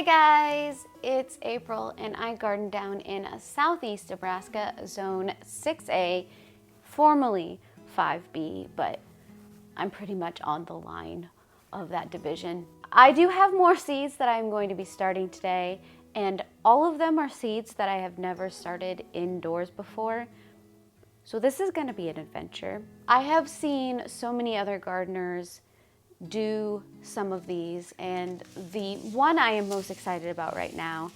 Hi guys, it's April and I garden down in southeast Nebraska, zone 6A, formerly 5B, but I'm pretty much on the line of that division. I do have more seeds that I'm going to be starting today, and all of them are seeds that I have never started indoors before. So this is going to be an adventure. I have seen so many other gardeners do some of these, and the one I am most excited about right now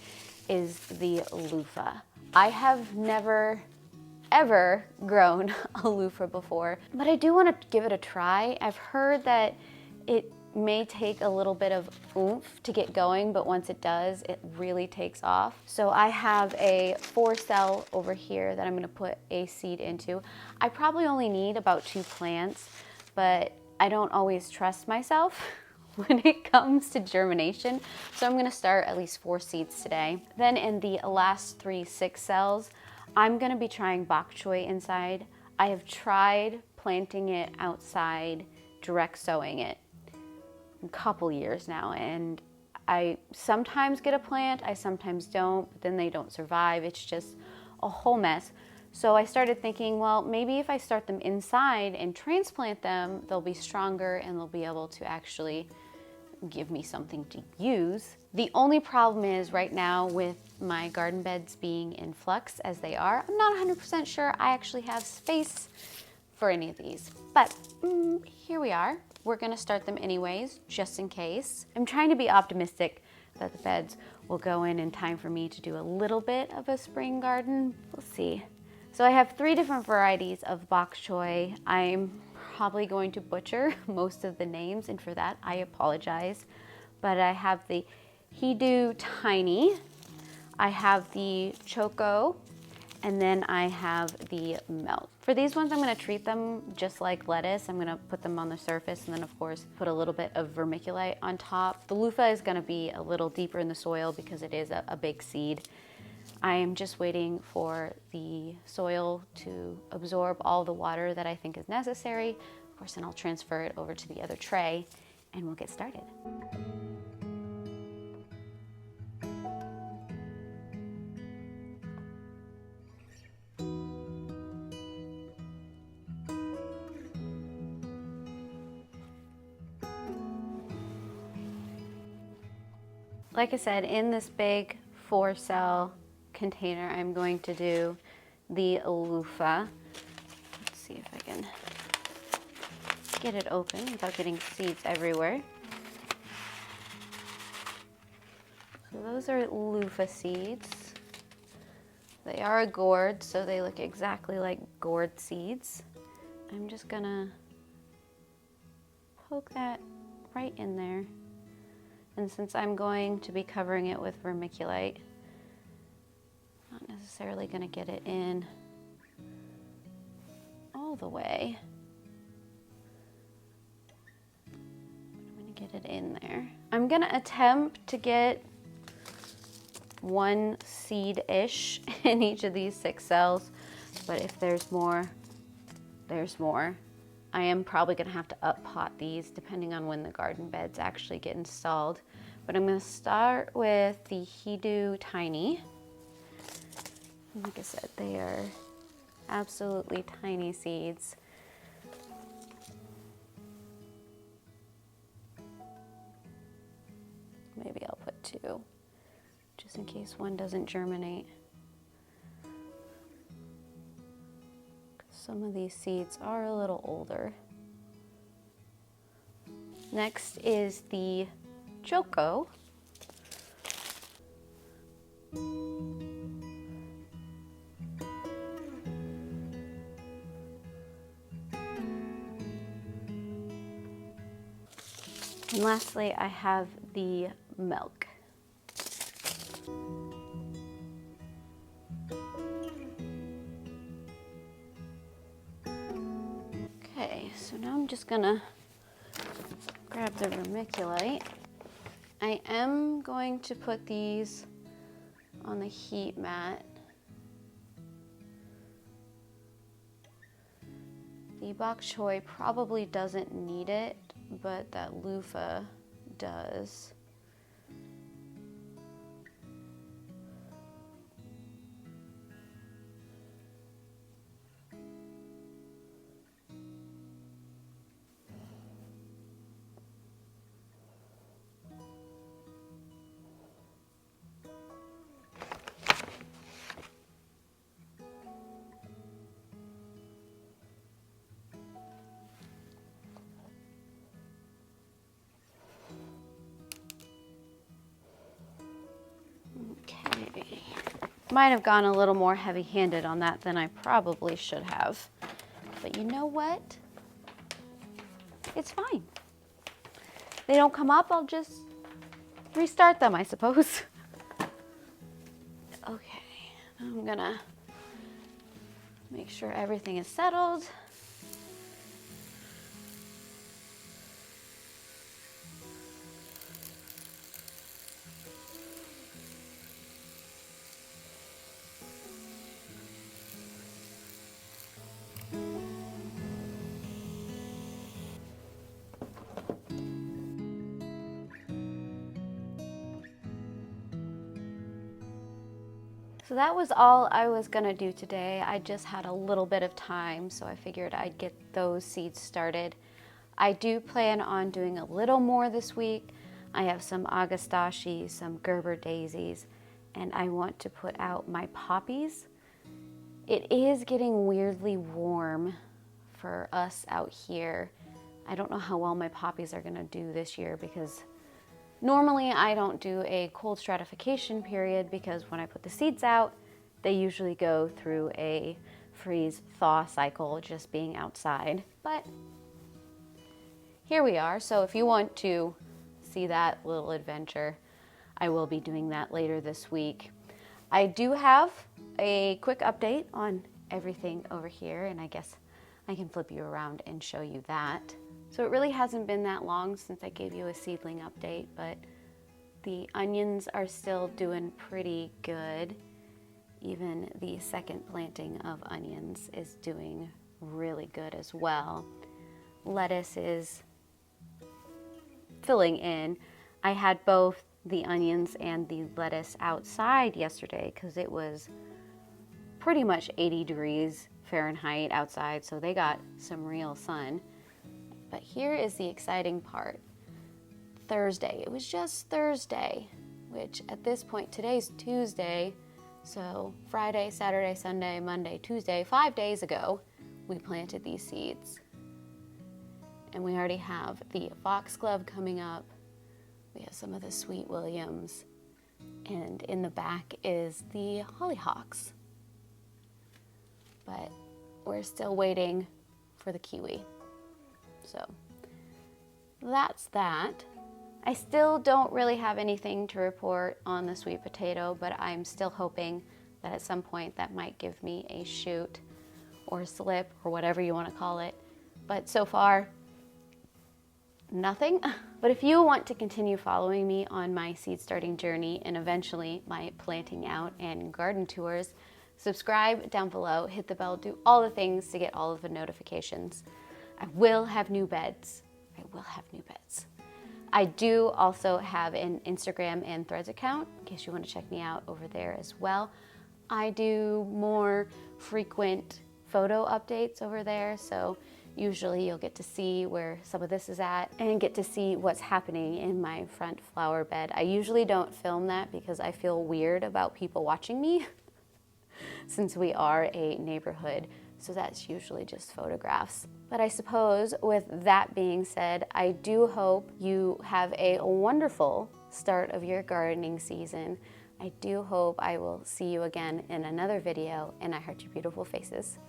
is the loofah. I have never ever grown a loofah before, but I do want to give it a try. I've heard that it may take a little bit of oomph to get going, but once it does, it really takes off. So I have a 4-cell over here that I'm going to put a seed into. I probably only need about 2 plants, but I don't always trust myself when it comes to germination. So I'm going to start at least 4 seeds today. Then in the last 3 6-cells, I'm going to be trying Bok Choy inside. I have tried planting it outside, direct sowing it a couple years now, and I sometimes get a plant, I sometimes don't, but then they don't survive. It's just a whole mess. So I started thinking, well, maybe if I start them inside and transplant them, they'll be stronger and they'll be able to actually give me something to use. The only problem is right now with my garden beds being in flux as they are, I'm not 100% sure I actually have space for any of these, but here we are. We're gonna start them anyways, just in case. I'm trying to be optimistic that the beds will go in time for me to do a little bit of a spring garden. We'll see. So I have 3 different varieties of Bok Choy. I'm probably going to butcher most of the names, and for that I apologize. But I have the Hidu Tiny, I have the Choco, and then I have the Melt. For these ones, I'm gonna treat them just like lettuce. I'm gonna put them on the surface and then of course put a little bit of vermiculite on top. The loofah is gonna be a little deeper in the soil because it is a big seed. I am just waiting for the soil to absorb all the water that I think is necessary. Of course, then I'll transfer it over to the other tray and we'll get started. Like I said, in this big 4-cell container, I'm going to do the loofah. Let's see if I can get it open without getting seeds everywhere. So those are loofah seeds. They are a gourd, so they look exactly like gourd seeds. I'm just gonna poke that right in there. And since I'm going to be covering it with vermiculite, not necessarily going to get it in all the way. I'm going to get it in there. I'm going to attempt to get 1 seed-ish in each of these 6 cells, but if there's more, there's more. I am probably gonna have to up pot these depending on when the garden beds actually get installed. But I'm gonna start with the Hidu Tiny. Like I said, they are absolutely tiny seeds. Maybe I'll put 2, just in case one doesn't germinate. Some of these seeds are a little older. Next is the Choco. And lastly, I have the Milk. Okay, so now I'm just gonna grab the vermiculite. I am going to put these on the heat mat. The Bok Choy probably doesn't need it, but that loofah does. Might have gone a little more heavy-handed on that than I probably should have. But you know what? It's fine. They don't come up, I'll just restart them, I suppose. Okay, I'm gonna make sure everything is settled. So that was all I was gonna do today. I just had a little bit of time, so I figured I'd get those seeds started. I do plan on doing a little more this week. I have some Agastache, some Gerber daisies, and I want to put out my poppies. It is getting weirdly warm for us out here. I don't know how well my poppies are gonna do this year because normally I don't do a cold stratification period because when I put the seeds out, they usually go through a freeze-thaw cycle just being outside. But here we are, so if you want to see that little adventure, I will be doing that later this week. I do have a quick update on everything over here, and I guess I can flip you around and show you that. So it really hasn't been that long since I gave you a seedling update, but the onions are still doing pretty good. Even the second planting of onions is doing really good as well. Lettuce is filling in. I had both the onions and the lettuce outside yesterday because it was pretty much 80 degrees Fahrenheit outside, so they got some real sun. But here is the exciting part. Thursday, it was just Thursday, which at this point, today's Tuesday, so Friday, Saturday, Sunday, Monday, Tuesday, 5 days ago, we planted these seeds. And we already have the foxglove coming up. We have some of the sweet williams. And in the back is the hollyhocks. But we're still waiting for the kiwi. So that's that. I still don't really have anything to report on the sweet potato, but I'm still hoping that at some point that might give me a shoot or a slip or whatever you want to call it. But so far, nothing. But if you want to continue following me on my seed starting journey and eventually my planting out and garden tours, subscribe down below, hit the bell, do all the things to get all of the notifications. I will have new beds. I will have new beds. I do also have an Instagram and Threads account in case you want to check me out over there as well. I do more frequent photo updates over there, so usually you'll get to see where some of this is at and get to see what's happening in my front flower bed. I usually don't film that because I feel weird about people watching me since we are a neighborhood. So that's usually just photographs. But I suppose with that being said, I do hope you have a wonderful start of your gardening season. I do hope I will see you again in another video, and I heart your beautiful faces.